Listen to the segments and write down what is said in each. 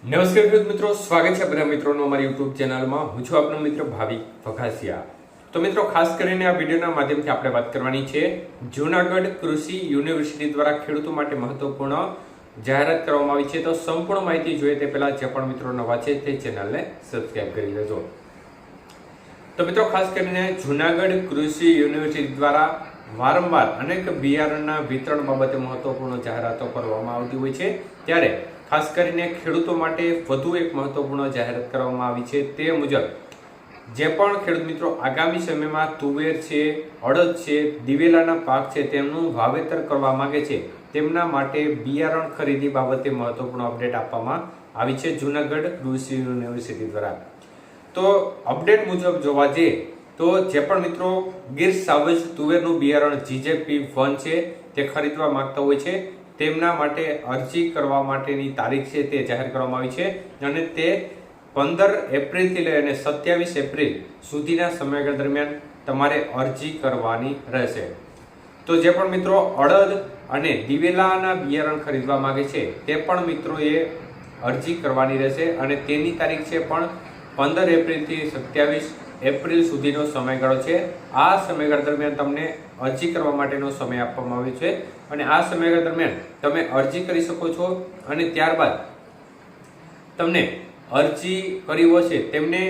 નમસ્કાર ખેડૂત મિત્રો, સ્વાગત છે બધા મિત્રોનું અમારી યુટ્યુબ ચેનલમાં. હું છું આપનો મિત્ર ભાવિક વઘાસિયા. તો મિત્રો, ખાસ કરીને આ વિડીયોના માધ્યમથી આપણે વાત કરવાની છે જૂનાગઢ કૃષિ યુનિવર્સિટી દ્વારા ખેડૂતો માટે મહત્વપૂર્ણ જાહેરાત કરવામાં આવી છે. તો સંપૂર્ણ માહિતી જોઈએ તે પહેલા જે પણ મિત્રો નવા છે તે ચેનલને સબસ્ક્રાઇબ કરી લેજો. તો મિત્રો, ખાસ કરીને જૂનાગઢ કૃષિ યુનિવર્સિટી દ્વારા વારંવાર અનેક બિયારણના વિતરણ બાબતે મહત્વપૂર્ણ જાહેરાતો કરવામાં આવતી હોય છે. ત્યારે ખાસ કરીને ખેડૂતો માટે વધુ એક મહત્વપૂર્ણ જાહેરાત કરવામાં આવી છે. તે મુજબ જે પણ ખેડૂત મિત્રો આગામી સમયમાં તુવેર છે, અડદ છે, દિવેલાના પાક છે તેમનું વાવેતર કરવા માંગે છે તેમના માટે બિયારણ ખરીદી બાબતે મહત્વપૂર્ણ અપડેટ આપવામાં આવી છે જૂનાગઢ કૃષિ યુનિવર્સિટી દ્વારા. તો અપડેટ મુજબ જોવા જઈએ તો જે પણ મિત્રો ગીર સાવજ તુવેરનું બિયારણ GJP1 છે તે ખરીદવા માંગતા હોય છે તેમના માટે અરજી કરવા માટેની તારીખ છે તે જાહેર કરવામાં આવી છે અને તે 15 એપ્રિલથી લઈને 27 એપ્રિલ સુધીના સમયગાળા દરમિયાન તમારે અરજી કરવાની રહેશે. તો જે પણ મિત્રો અડદ અને દિવેલાના બિયારણ ખરીદવા માંગે છે તે પણ મિત્રોએ અરજી કરવાની રહેશે અને તેની તારીખ છે પણ 15 એપ્રિલથી 27 એપ્રિલ સુધીનો સમયગાળો છે. આ સમયગાળા દરમિયાન તમને અરજી કરવા માટેનો સમય આપવામાં આવ્યો છે અને આ સમયગાળા દરમિયાન તમે અરજી કરી શકો છો અને ત્યારબાદ તમને અરજી કરી હોય છે તેમને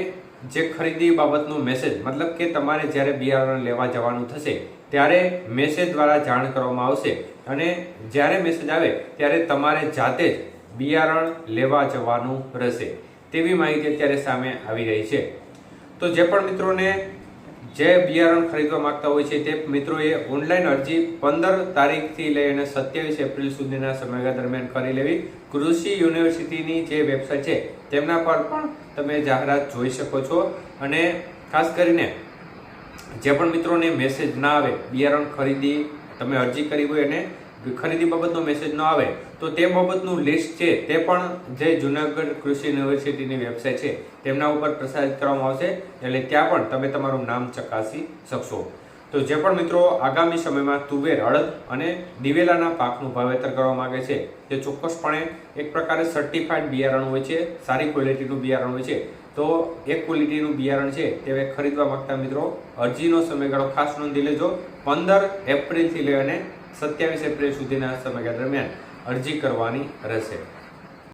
જે ખરીદી બાબતનો મેસેજ મતલબ કે તમારે જ્યારે બિયારણ લેવા જવાનું થશે ત્યારે મેસેજ દ્વારા જાણ કરવામાં આવશે અને જ્યારે મેસેજ આવે ત્યારે તમારે જાતે જ બિયારણ લેવા જવાનું રહેશે તેવી માહિતી અત્યારે સામે આવી રહી છે. તો જે પણ મિત્રોને જે બિયારણ ખરીદવા માંગતા હોય છે તે મિત્રોએ ઓનલાઈન અરજી 15 તારીખથી લઈને 27 એપ્રિલ સુધીના સમયગાળા દરમિયાન કરી લેવી. કૃષિ યુનિવર્સિટીની જે વેબસાઇટ છે તેમના પર પણ તમે જાહેરાત જોઈ શકો છો અને ખાસ કરીને જે પણ મિત્રોને મેસેજ ના આવે બિયારણ ખરીદી તમે અરજી કરી હોય અને ખરીદી બાબતનો મેસેજ ન આવે તો તે બાબતનું લિસ્ટ છે તે પણ જે જૂનાગઢ કૃષિ યુનિવર્સિટીની વેબસાઇટ છે તેમના ઉપર પ્રસારિત કરવામાં આવશે એટલે ત્યાં પણ તમે તમારું નામ ચકાસી શકશો. તો જે પણ મિત્રો આગામી સમયમાં તુવેર, અડદ અને દિવેલાના પાકનું વાવેતર કરવા માંગે છે તે ચોક્કસપણે એક પ્રકારે સર્ટિફાઈડ બિયારણ હોય છે, સારી ક્વોલિટીનું બિયારણ હોય છે. તો એક ક્વોલિટીનું બિયારણ છે તે ખરીદવા માંગતા મિત્રો અરજીનો સમયગાળો ખાસ નોંધી લેજો. 15 એપ્રિલથી લઈને 27 એપ્રિલ સુધીના સમયગાળા દરમિયાન અરજી કરવાની રહેશે.